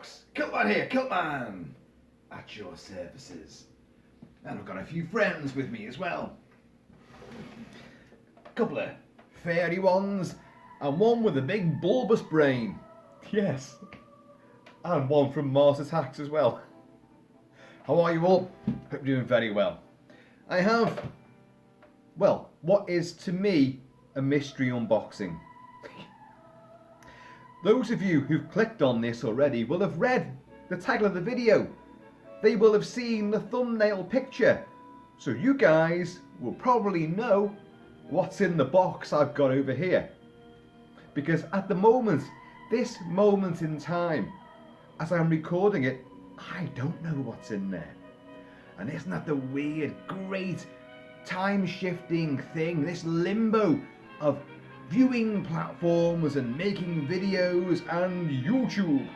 folks, Kilt-Man here, Kilt-Man, at your services. And I've got a few friends with me as well. A couple of fairy ones, and one with a big bulbous brain. Yes, and one from Mars Attacks as well. How are you all? Hope you're doing very well. I have, well, what is to me a mystery unboxing. Those of you who've clicked on this already will have read the title of the video. They will have seen the thumbnail picture. So you guys will probably know what's in the box I've got over here. Because at the moment, this moment in time, as I'm recording it, I don't know what's in there. And isn't that the weird, great, time-shifting thing, this limbo of viewing platforms and making videos and YouTube?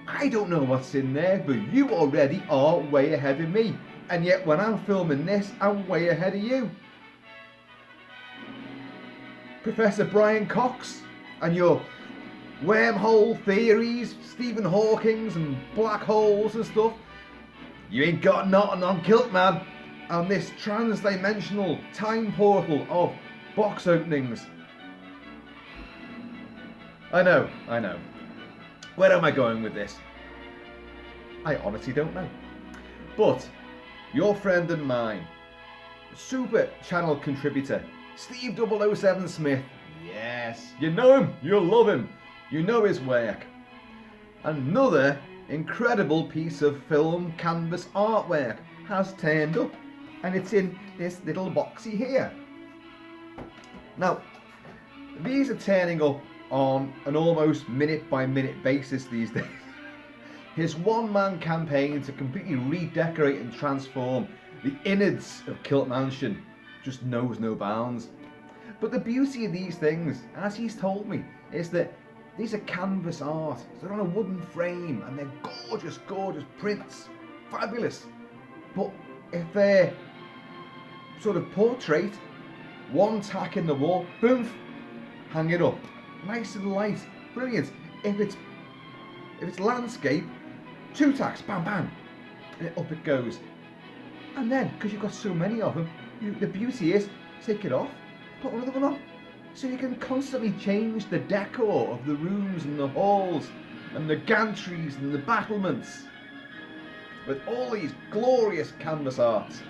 I don't know what's in there, but you already are way ahead of me. And yet when I'm filming this, I'm way ahead of you. Professor Brian Cox and your wormhole theories, Stephen Hawking's and black holes and stuff. You ain't got nothing on Kilt-Man and this trans-dimensional time portal of box openings. I know. Where am I going with this? I honestly don't know. But your friend and mine, super channel contributor, Steve 007 Smith. Yes, you know him, you'll love him. You know his work. Another incredible piece of film canvas artwork has turned up, and it's in this little boxy here. Now, these are turning up on an almost minute by minute basis these days. His one-man campaign to completely redecorate and transform the innards of Kilt-Mansion just knows no bounds. But the beauty of these things, as he's told me, is that these are canvas art. They're on a wooden frame and they're gorgeous, gorgeous prints. Fabulous. But if they're sort of portrait, one tack in the wall, boom, hang it up. Nice and light, brilliant. If it's landscape, two tacks, bam, bam, and up it goes. And then, because you've got so many of them, the beauty is take it off, put another one on, so you can constantly change the decor of the rooms and the halls and the gantries and the battlements with all these glorious canvas arts.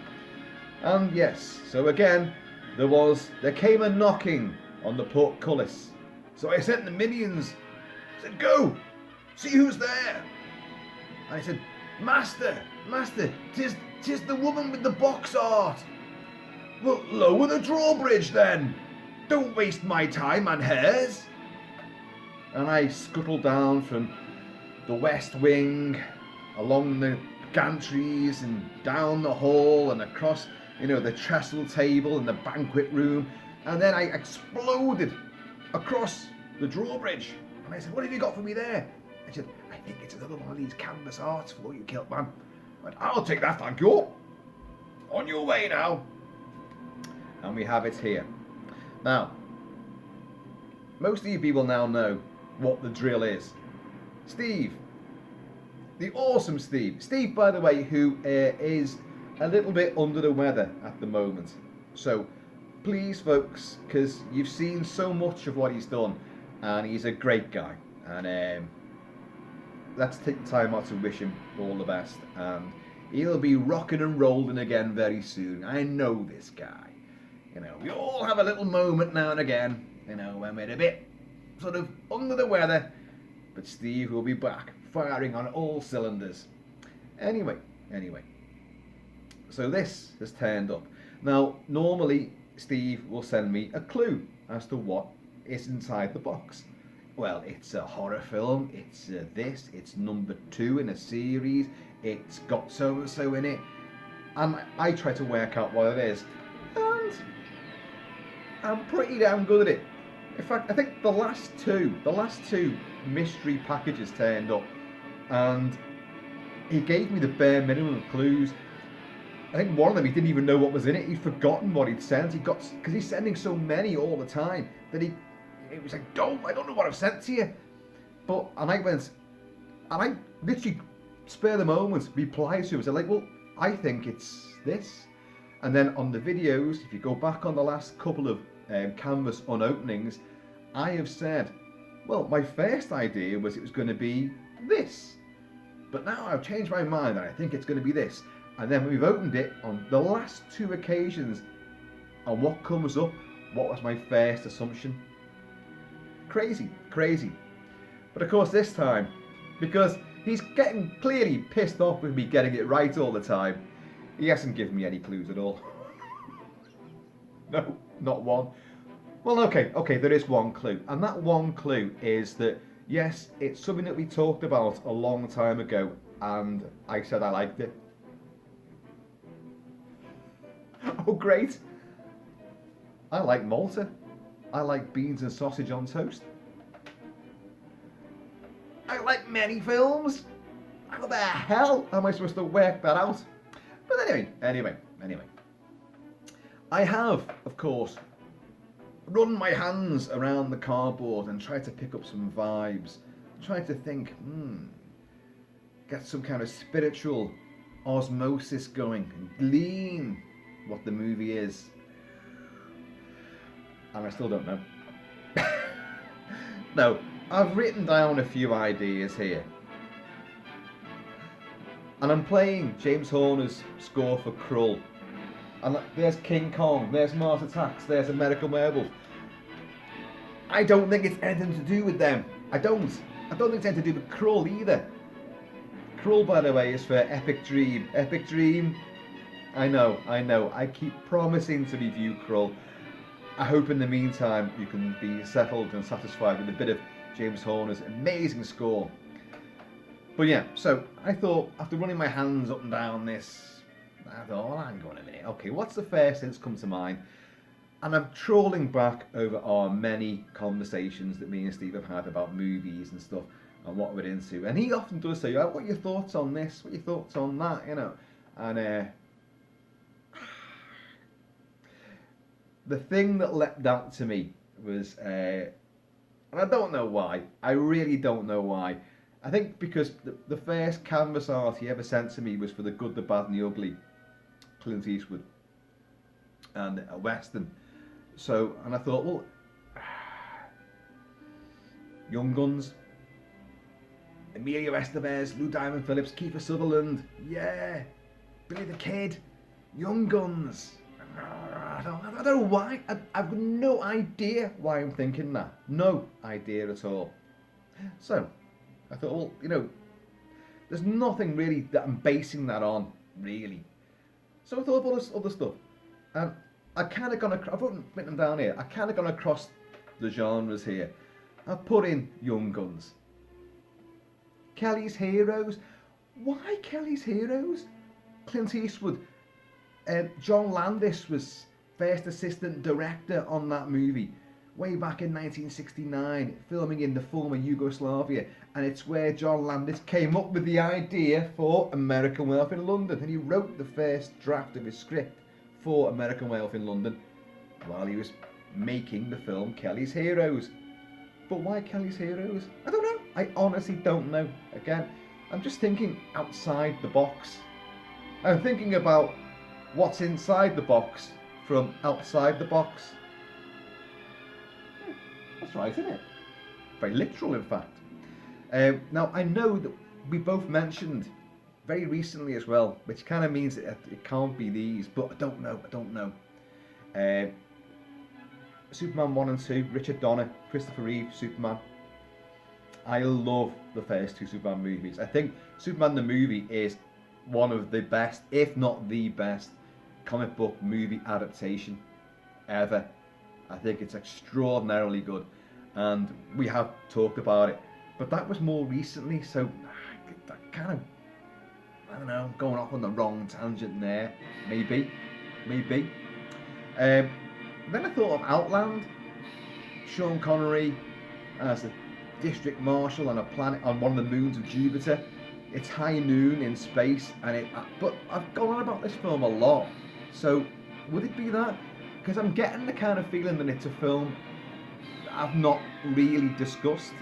And yes, so again, there came a knocking on the portcullis. So I sent the minions, said, go, see who's there. And I said, Master, tis the woman with the box art. Well, lower the drawbridge then. Don't waste my time and hers. And I scuttled down from the west wing, along the gantries and down the hall and across, the trestle table and the banquet room. And then I exploded across the drawbridge. And I said, what have you got for me there? I said, I think it's another one of these canvas arts for you, Kilt-Man. I went, I'll take that, thank you. On your way now. And we have it here. Now, most of you people now know what the drill is. Steve, the awesome Steve. Steve, by the way, who is a little bit under the weather at the moment. So, please, folks, because you've seen so much of what he's done, and he's a great guy. And let's take the time out to wish him all the best. And he'll be rocking and rolling again very soon. I know this guy. We all have a little moment now and again, when we're a bit sort of under the weather. But Steve will be back, firing on all cylinders. Anyway. So this has turned up. Now, normally, Steve will send me a clue as to what is inside the box. Well, it's a horror film, it's it's number 2 in a series, it's got so-and-so in it, and I try to work out what it is, and I'm pretty damn good at it. In fact, I think the last two mystery packages turned up, and he gave me the bare minimum of clues. I think one of them, he didn't even know what was in it. He'd forgotten what he'd sent. Because he's sending so many all the time that he was like, I don't know what I've sent to you. And I went, And I literally, spare the moment, reply to him and say, like, well, I think it's this. And then on the videos, if you go back on the last couple of canvas unopenings, I have said, well, my first idea was it was going to be this. But now I've changed my mind and I think it's going to be this. And then we've opened it on the last 2 occasions. And what comes up? What was my first assumption? Crazy, crazy. But of course this time, because he's getting clearly pissed off with me getting it right all the time, he hasn't given me any clues at all. No, not one. Well, okay, there is one clue. And that one clue is that, yes, it's something that we talked about a long time ago, and I said I liked it. Oh, great. I like Malta. I like beans and sausage on toast. I like many films. How the hell am I supposed to work that out? But anyway. I have, of course, run my hands around the cardboard and tried to pick up some vibes. Tried to think, get some kind of spiritual osmosis going and glean what the movie is. And I still don't know. No, I've written down a few ideas here. And I'm playing James Horner's score for Krull. And there's King Kong, there's Mars Attacks, there's American Werewolf. I don't think it's anything to do with them. I don't think it's anything to do with Krull either. Krull, by the way, is for Epic Dream. Epic Dream. I know. I keep promising to review Krull. I hope in the meantime you can be settled and satisfied with a bit of James Horner's amazing score. But yeah, so I thought, after running my hands up and down this, I thought, well, hang on a minute. Okay, what's the first thing that's come to mind? And I'm trawling back over our many conversations that me and Steve have had about movies and stuff and what we're into. And he often does say, oh, what are your thoughts on this? What are your thoughts on that? You know, and the thing that leapt out to me was, and I don't know why. I really don't know why. I think because the first canvas art he ever sent to me was for The Good, the Bad and the Ugly, Clint Eastwood, and a Western. So, and I thought, well, Young Guns, Emilio Estevez, Lou Diamond Phillips, Kiefer Sutherland, yeah, Billy the Kid, Young Guns. I don't know why. I've no idea why I'm thinking that. No idea at all. So, I thought, well, you know, there's nothing really that I'm basing that on, really. So I thought of all this other stuff. And I kind of I've written them down here, I kind of gone across the genres here. I've put in Young Guns. Kelly's Heroes. Why Kelly's Heroes? Clint Eastwood. John Landis was first assistant director on that movie way back in 1969, filming in the former Yugoslavia, and it's where John Landis came up with the idea for American Werewolf in London, and he wrote the first draft of his script for American Werewolf in London while he was making the film Kelly's Heroes. But why Kelly's Heroes? I don't know. I honestly don't know. Again, I'm just thinking outside the box. I'm thinking about what's inside the box from outside the box. That's right, isn't it? Very literal, in fact. Now, I know that we both mentioned very recently as well, which kind of means that it can't be these, but I don't know. Superman 1 and 2, Richard Donner, Christopher Reeve, Superman. I love the first 2 Superman movies. I think Superman the movie is one of the best, if not the best, comic book movie adaptation ever. I think it's extraordinarily good, and we have talked about it, but that was more recently, so that kind of, I don't know, going off on the wrong tangent there, maybe. Then I thought of Outland, Sean Connery as a district marshal on a planet, on one of the moons of Jupiter. It's high noon in space, and but I've gone on about this film a lot, so would it be that? Because I'm getting the kind of feeling that it's a film that I've not really discussed.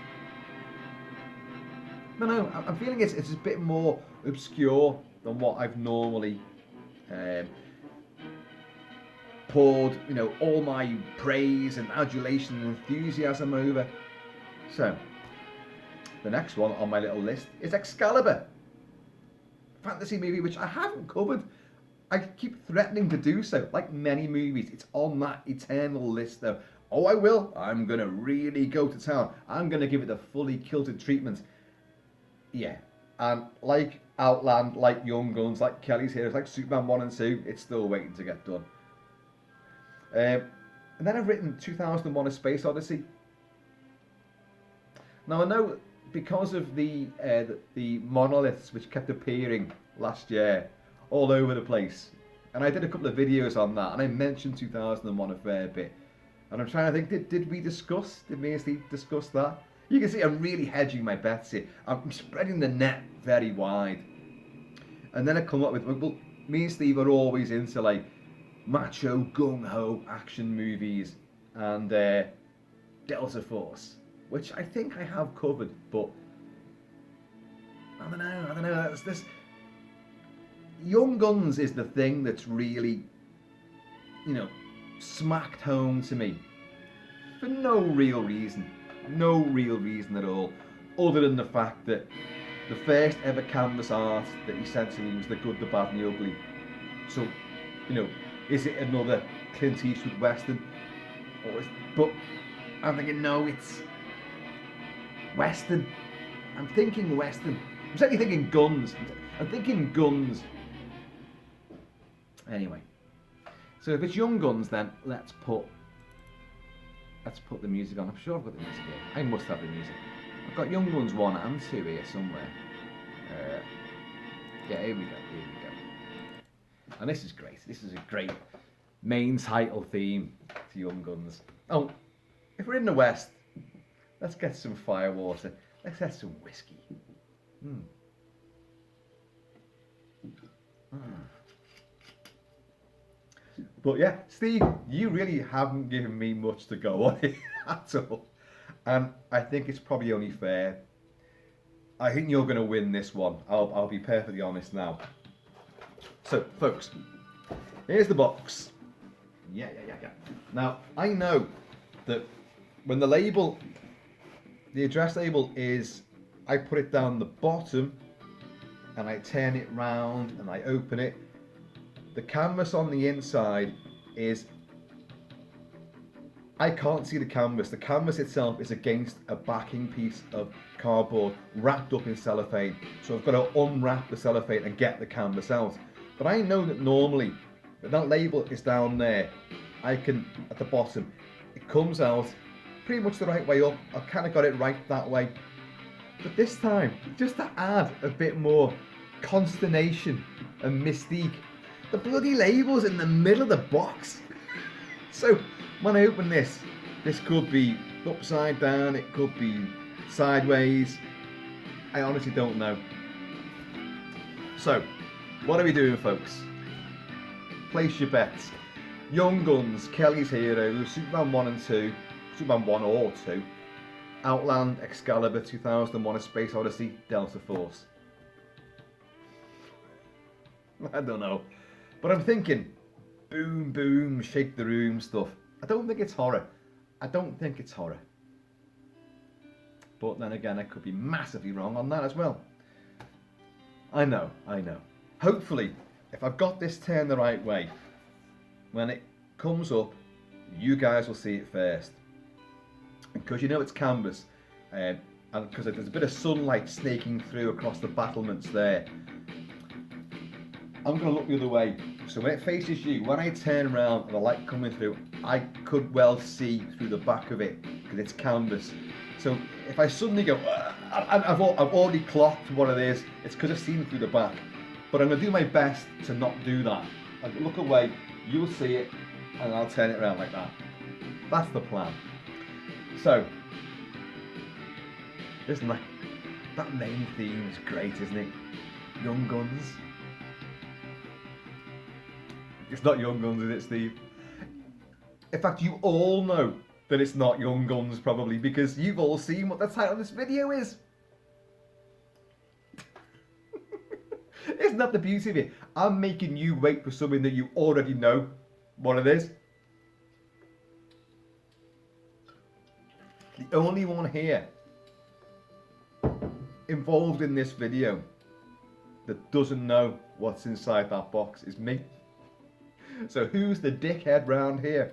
No, I'm feeling it's a bit more obscure than what I've normally um, poured, all my praise and adulation and enthusiasm over. So, the next one on my little list is Excalibur, fantasy movie which I haven't covered. I keep threatening to do so, like many movies. It's on that eternal list though. Oh, I will. I'm going to really go to town. I'm going to give it a fully kilted treatment. Yeah. And like Outland, like Young Guns, like Kelly's Heroes, like Superman 1 and 2, it's still waiting to get done. And then I've written 2001 A Space Odyssey. Now I know because of the monoliths which kept appearing last year all over the place, and I did a couple of videos on that, and I mentioned 2001 a fair bit, and I'm trying to think, did me and Steve discuss that? You can see I'm really hedging my bets here. I'm spreading the net very wide, and then I come up with, well, me and Steve are always into like macho gung-ho action movies and Delta Force, which I think I have covered, but I don't know. That's this. Young Guns is the thing that's really, smacked home to me for no real reason at all, other than the fact that the first ever canvas art that he sent to me was The Good, the Bad, and the Ugly. So, is it another Clint Eastwood Western? But I'm thinking, no, it's Western. I'm thinking Western. I'm certainly thinking guns. I'm thinking guns. Anyway, so if it's Young Guns, then let's put the music on. I'm sure I've got the music here. I must have the music. I've got Young Guns 1 and 2 here somewhere. Yeah, here we go. And this is great. This is a great main title theme to Young Guns. Oh, if we're in the West, let's get some firewater. Let's have some whiskey. But yeah, Steve, you really haven't given me much to go on here at all. And I think it's probably only fair. I think you're going to win this one. I'll be perfectly honest now. So, folks, here's the box. Yeah. Now, I know that when the address label is, I put it down the bottom and I turn it round and I open it. The canvas on the inside is, I can't see the canvas. The canvas itself is against a backing piece of cardboard wrapped up in cellophane. So I've got to unwrap the cellophane and get the canvas out. But I know that normally, that label is down there. I can, at the bottom, it comes out pretty much the right way up. I've kind of got it right that way. But this time, just to add a bit more consternation and mystique, the bloody label's in the middle of the box. So when I open this could be upside down, it could be sideways. I honestly don't know. So, what are we doing, folks? Place your bets. Young Guns, Kelly's Heroes, Superman 1 and 2, Superman 1 or 2, Outland, Excalibur, 2001 A Space Odyssey, Delta Force. I don't know. But I'm thinking, boom, boom, shake the room stuff. I don't think it's horror. But then again, I could be massively wrong on that as well. I know. Hopefully, if I've got this turned the right way, when it comes up, you guys will see it first. Because it's canvas, and because there's a bit of sunlight snaking through across the battlements there, I'm going to look the other way. So when it faces you, when I turn around and the light coming through, I could well see through the back of it because it's canvas. So if I suddenly go, I've already clocked what it is, it's because I've seen through the back. But I'm going to do my best to not do that. I'll look away, you'll see it, and I'll turn it around like that. That's the plan. So, listen, that main theme is great, isn't it? Young Guns. It's not Young Guns, is it, Steve? In fact, you all know that it's not Young Guns, probably, because you've all seen what the title of this video is. Isn't that the beauty of it? I'm making you wait for something that you already know what it is. The only one here involved in this video that doesn't know what's inside that box is me. So who's the dickhead round here?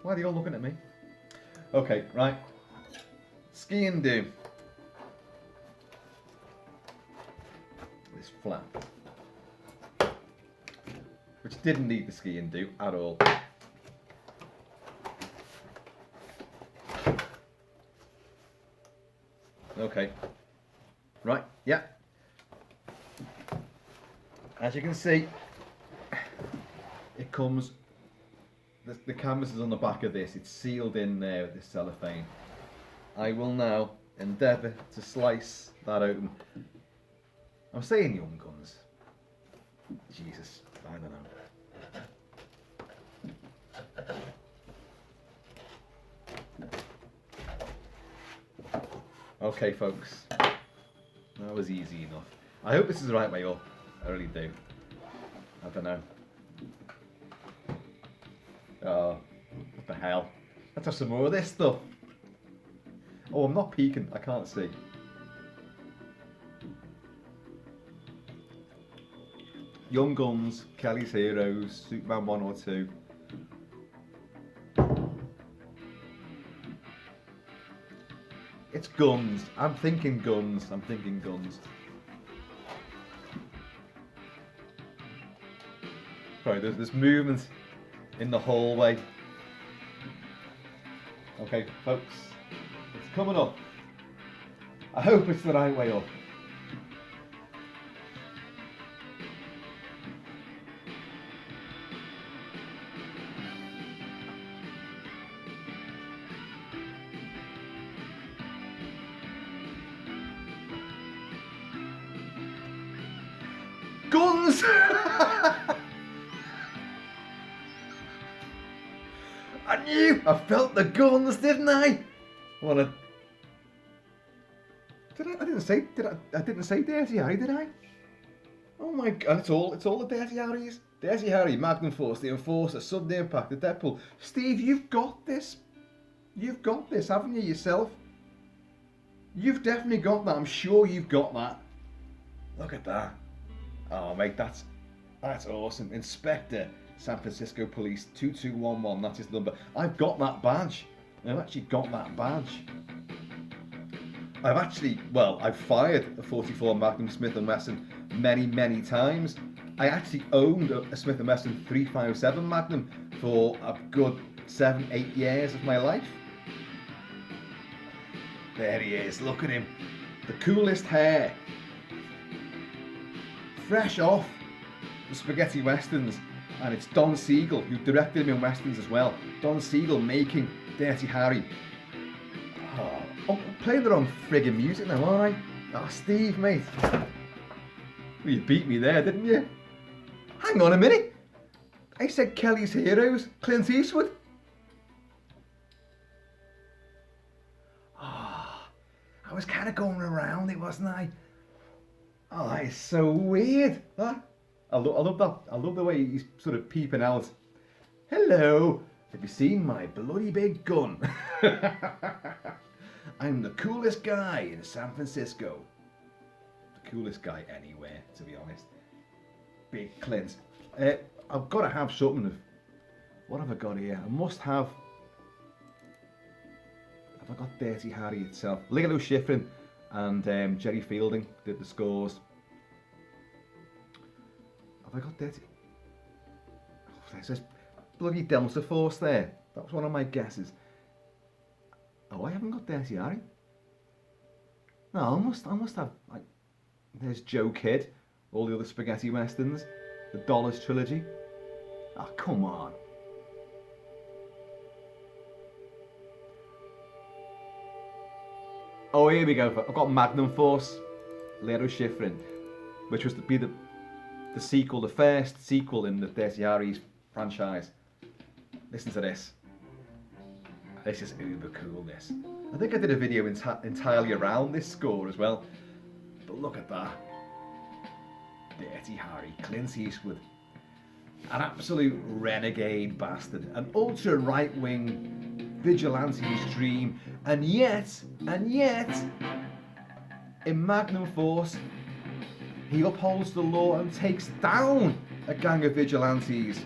Why are they all looking at me? Okay, right. Skiing do. This flap, which didn't need the skiing do at all. Okay. Right, yeah. As you can see, it comes, the canvas is on the back of this, it's sealed in there with this cellophane. I will now endeavour to slice that open. I'm saying Young Guns. Jesus, I don't know. Okay folks, that was easy enough. I hope this is the right way up. I really do. I don't know. Oh, what the hell? Let's have some more of this stuff. Oh, I'm not peeking. I can't see. Young Guns, Kelly's Heroes, Superman 1 or 2. It's guns. I'm thinking guns. I'm thinking guns. Sorry, there's movement in the hallway. Okay, folks, it's coming up. I hope it's the right way up. Guns! I knew! I felt the guns, didn't I? What a... I didn't say Dirty Harry, did I? Oh my god, it's all the Dirty Harrys. Dirty Harry, Magnum Force, the Enforcer, Sudden Impact, the Deadpool. Steve, you've got this. You've got this, haven't you, yourself? You've definitely got that. I'm sure you've got that. Look at that. Oh mate, that's awesome. Inspector, San Francisco Police 2211, that's his number. I've got that badge. I've actually got that badge. I've fired a 44 Magnum Smith & Wesson many times. I actually owned a Smith & Wesson 357 Magnum for a good 7-8 years of my life. There he is, look at him. The coolest hair. Fresh off the spaghetti westerns, and it's Don Siegel who directed him in westerns as well. Don Siegel making Dirty Harry. Oh, playing the wrong friggin' music now, aren't I? Oh, Steve, mate. Well, you beat me there, didn't you? Hang on a minute. I said Kelly's Heroes, Clint Eastwood. Oh, I was kind of going around it, wasn't I? Oh, that is so weird. Huh? I love that. I love the way he's sort of peeping out. Hello, have you seen my bloody big gun? I'm the coolest guy in San Francisco. The coolest guy anywhere, to be honest. Big Clint. I've got to have something of... What have I got here? I must have... Have I got Dirty Harry itself? Lalo Schifrin and Jerry Fielding did the scores. Have I got Dirty? Oh, there's this bloody Delta Force there. That was one of my guesses. Oh, I haven't got Dirty Harry. No, I must have, like, there's Joe Kidd, all the other spaghetti westerns, the Dollars trilogy. Oh, come on. Oh, here we go. I've got Magnum Force, Lalo Schifrin, which was to be the sequel, the first sequel in the Dirty Harry's franchise. Listen to this. This is uber cool, this. I think I did a video entirely around this score as well. But look at that. Dirty Harry, Clint Eastwood. An absolute renegade bastard. An ultra right-wing vigilante's dream. And yet, in Magnum Force, he upholds the law and takes down a gang of vigilantes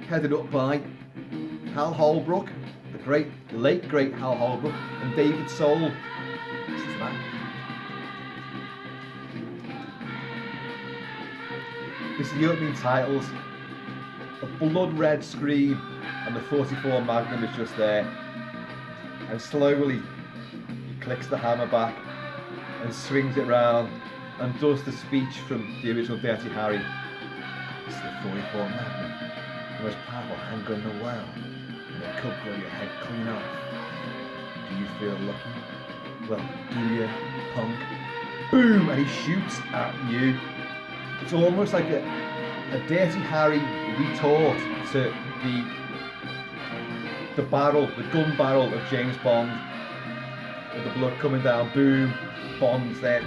headed up by Hal Holbrook, the late great Hal Holbrook, and David Soul. Listen to that. This is the opening titles. A blood red screen, and the 44 Magnum is just there. And slowly he clicks the hammer back and swings it round and does the speech from the original Dirty Harry. This is the 44 Magnum, the most powerful handgun in the world, and it could blow your head clean off. Do you feel lucky? Well, do you, punk? Boom! And he shoots at you. It's almost like a Dirty Harry retort to the gun barrel of James Bond, with the blood coming down. Boom! Bond's there.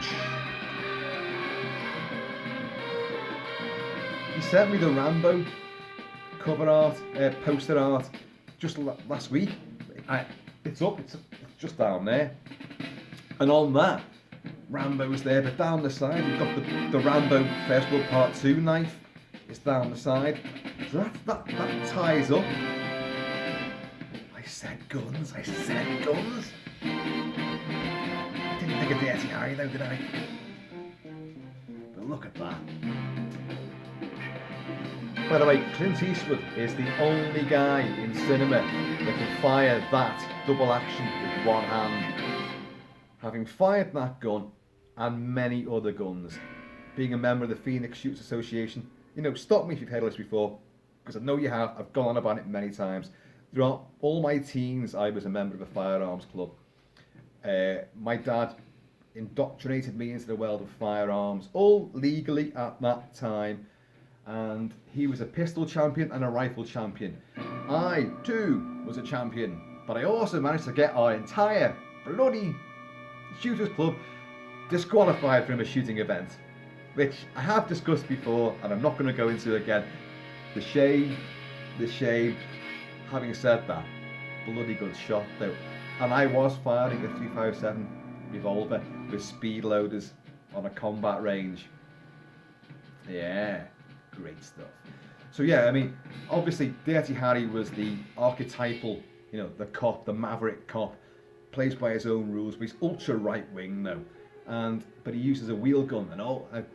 He sent me the Rambo cover art, poster art, just last week. It's up, it's just down there. And on that, Rambo's there, but down the side, you've got the Rambo First Blood Part 2 knife. It's down the side. So that ties up. I said guns. I didn't think of Dirty Harry though, did I? But look at that. By the way, Clint Eastwood is the only guy in cinema that can fire that double action with one hand. Having fired that gun and many other guns, being a member of the Phoenix Shoots Association, stop me if you've heard of this before, because I know you have. I've gone on about it many times. Throughout all my teens, I was a member of a firearms club. My dad indoctrinated me into the world of firearms, all legally at that time. And he was a pistol champion and a rifle champion. I, too, was a champion. But I also managed to get our entire bloody shooters club disqualified from a shooting event, which I have discussed before and I'm not going to go into again. The shame. Having said that, bloody good shot though. And I was firing a 357 revolver with speed loaders on a combat range. Yeah. Great stuff. So yeah, I mean, obviously Dirty Harry was the archetypal, the cop, the maverick cop, plays by his own rules, but he's ultra right wing though, but he uses a wheel gun and a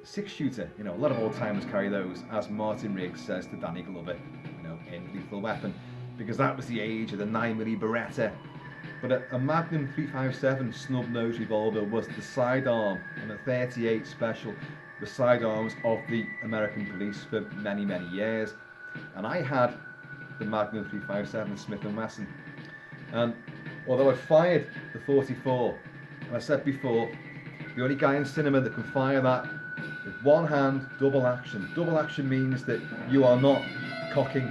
6-shooter. A lot of old timers carry those, as Martin Riggs says to Danny Glover, in Lethal Weapon, because that was the age of the 9mm Beretta. But a Magnum 357 snub-nosed revolver was the sidearm on a 38 Special. The sidearms of the American police for many, many years. And I had the Magnum 357 Smith & Wesson. And although I fired the 44, and I said before, the only guy in cinema that can fire that with one hand, double action. Double action means that you are not cocking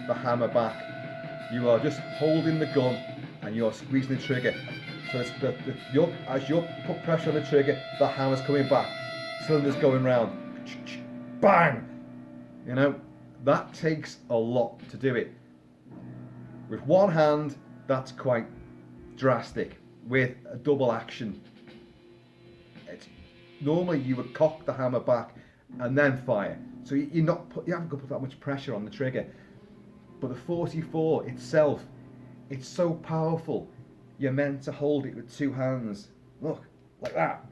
the hammer back. You are just holding the gun and you're squeezing the trigger. So it's as you put pressure on the trigger, the hammer's coming back. Cylinders going round, bang! That takes a lot to do it. With one hand, that's quite drastic. With a double action, normally you would cock the hammer back and then fire. So you haven't got to put that much pressure on the trigger. But the 44 itself, it's so powerful. You're meant to hold it with two hands. Look, like that.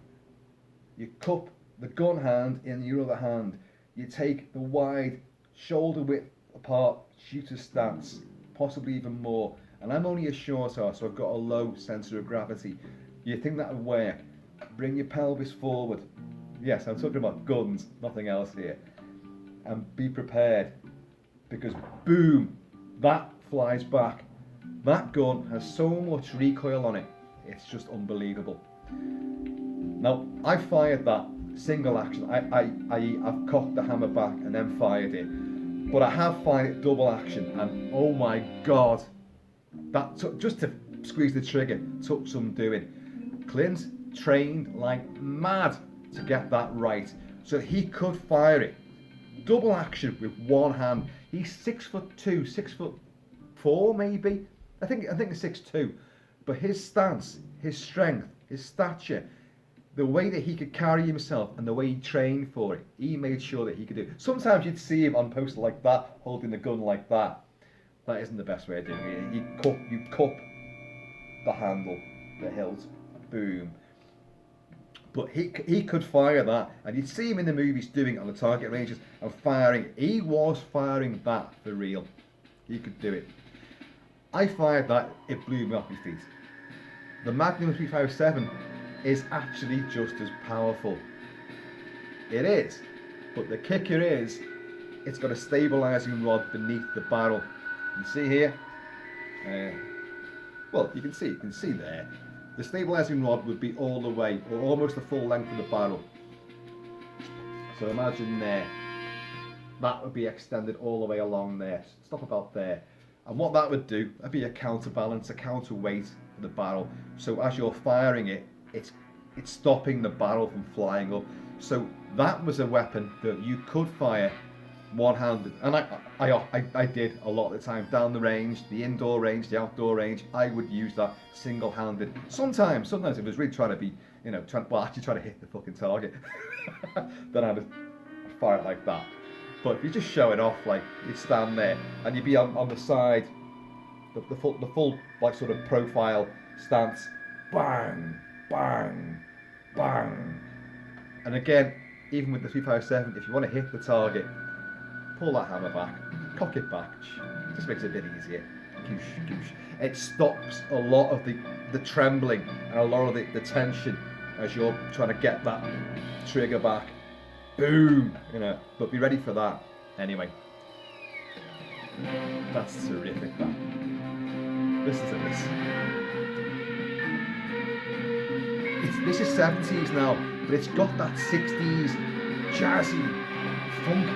You cup the gun hand in your other hand. You take the wide shoulder width apart shooter's stance, possibly even more. And I'm only a short arse, so I've got a low centre of gravity. You think that would work? Bring your pelvis forward. Yes, I'm talking about guns, nothing else here. And be prepared, because boom, that flies back. That gun has so much recoil on it, it's just unbelievable. Now, I fired that single action. I've cocked the hammer back and then fired it. But I have fired it double action, and oh my god, that took, just to squeeze the trigger. Took some doing. Clint trained like mad to get that right, so that he could fire it. Double action with one hand. He's 6'2", 6'4" maybe. I think it's 6'2", but his stance, his strength, his stature, the way that he could carry himself and the way he trained for it, he made sure that he could do it. Sometimes you'd see him on poster like that, holding the gun like that. That isn't the best way of doing it. You cup the handle, the hilt, boom. But he could fire that, and you'd see him in the movies doing it on the target ranges and firing. He was firing that for real. He could do it. I fired that, it blew me off my feet. The Magnum 357 is actually just as powerful. It is, but the kicker is, it's got a stabilising rod beneath the barrel. You see here? Well, you can see there. The stabilising rod would be all the way, or almost the full length of the barrel. So imagine there, that would be extended all the way along there. Stop about there. And what that would do, that'd be a counterbalance, a counterweight for the barrel. So as you're firing it, it's stopping the barrel from flying up. So that was a weapon that you could fire one-handed, and I did a lot of the time down the range, the indoor range, the outdoor range. I would use that single-handed. Sometimes if I was really trying to be, trying to hit the fucking target, then I'd fire it like that. But if you just show it off, like you'd stand there and you'd be on the side, the full like sort of profile stance, bang, bang, bang, and again, even with the 357, if you want to hit the target, pull that hammer back, cock it back, just makes it a bit easier. Goosh, goosh. It stops a lot of the trembling and a lot of the tension as you're trying to get that trigger back. Boom! But be ready for that. Anyway, that's terrific. That. Listen to this. This is 70s now, but it's got that 60s jazzy funk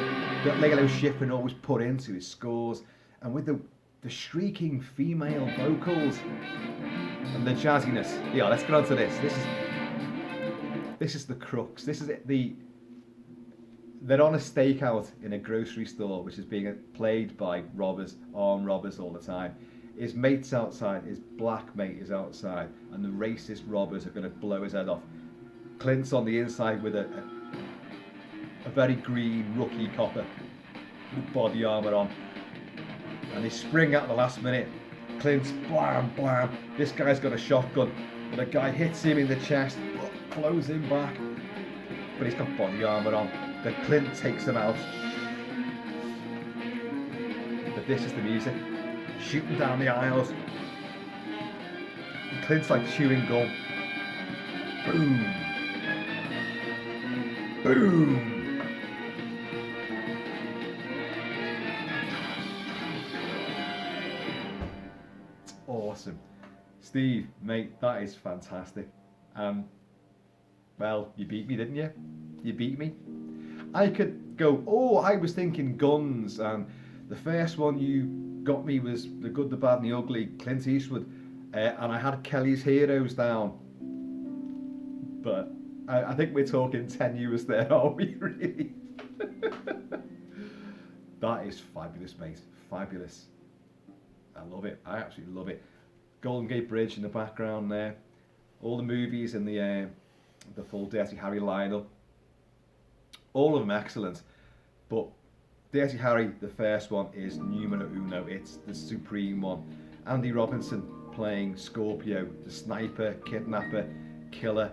that Lalo Schifrin always put into his scores, and with the shrieking female vocals and the jazziness. Yeah, let's get on to this. This is the crux. This is it. They're on a stakeout in a grocery store, which is being played by robbers, armed robbers all the time. His mate's outside, his black mate is outside, and the racist robbers are going to blow his head off. Clint's on the inside with a very green rookie copper with body armour on, and they spring at the last minute. Clint's blam blam. This guy's got a shotgun, but a guy hits him in the chest, blows him back, but he's got body armour on. Then Clint takes him out. But this is the music, shooting down the aisles. And Clint's like chewing gum. Boom, boom. Awesome. Steve, mate, that is fantastic. Well, you beat me, didn't you? You beat me. I could go, I was thinking guns, and the first one you got me was The Good, the Bad and the Ugly, Clint Eastwood, and I had Kelly's Heroes down. But I think we're talking 10 years there, are we really? That is fabulous, mate. Fabulous. I love it. I absolutely love it. Golden Gate Bridge in the background there. All the movies and the full Dirty Harry lineup. All of them excellent. But Dirty Harry, the first one, is numero uno. It's the supreme one. Andy Robinson playing Scorpio, the sniper, kidnapper, killer.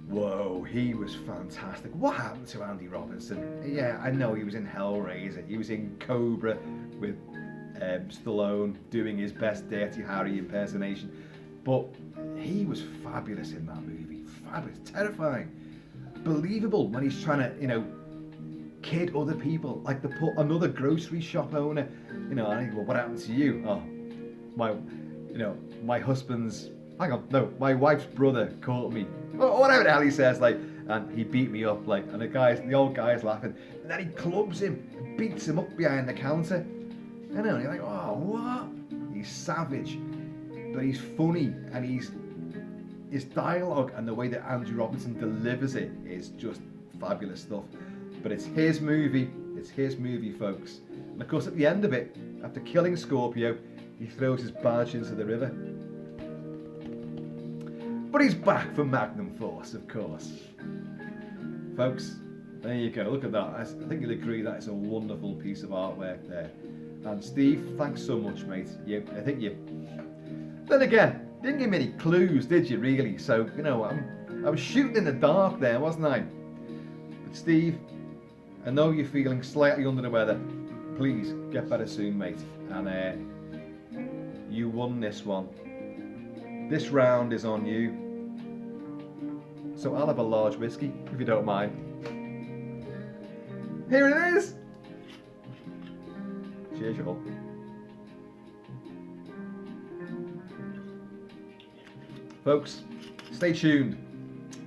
Whoa, he was fantastic. What happened to Andy Robinson? Yeah, I know he was in Hellraiser. He was in Cobra with Stallone doing his best Dirty Harry impersonation. But he was fabulous in that movie. Fabulous, terrifying, believable when he's trying to, kid other people, like another grocery shop owner. I think, well, what happened to you? Oh, my husband's. My wife's brother caught me. Or whatever the hell he says, and he beat me up, and the old guy's laughing, and then he clubs him, and beats him up behind the counter. And you're like, oh, what? He's savage. but he's funny, and his dialogue and the way that Andrew Robinson delivers it is just fabulous stuff. But it's his movie, folks. And of course, at the end of it, after killing Scorpio, he throws his badge into the river. But he's back for Magnum Force, of course. Folks, there you go. Look at that. I think you'll agree that is a wonderful piece of artwork there. And Steve, thanks so much, mate. Then again, didn't give me any clues, did you, really? So, you know, I was shooting in the dark there, wasn't I? But Steve, I know you're feeling slightly under the weather. Please, get better soon, mate. And you won this one. This round is on you. So I'll have a large whiskey, if you don't mind. Here it is! Cheers, y'all. Folks, stay tuned.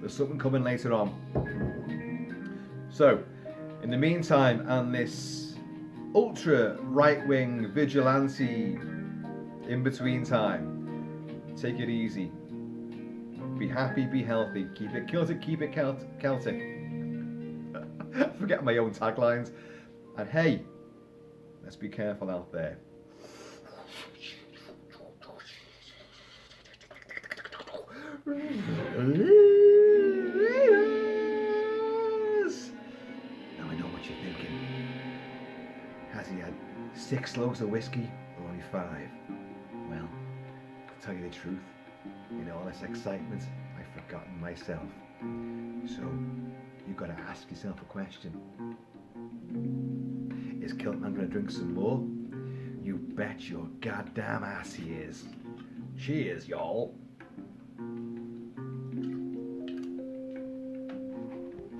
There's something coming later on. So, in the meantime, and this ultra right-wing vigilante in-between time, take it easy. Be happy, be healthy. Keep it Celtic, keep it Celtic. Forget my own taglines. And hey, let's be careful out there. Now I know what you're thinking. Has he had 6 loads of whiskey or only 5? Well, to tell you the truth, in all this excitement, I've forgotten myself. So, you've got to ask yourself a question. Is Kilt-Man going to drink some more? You bet your goddamn ass he is. Cheers, y'all.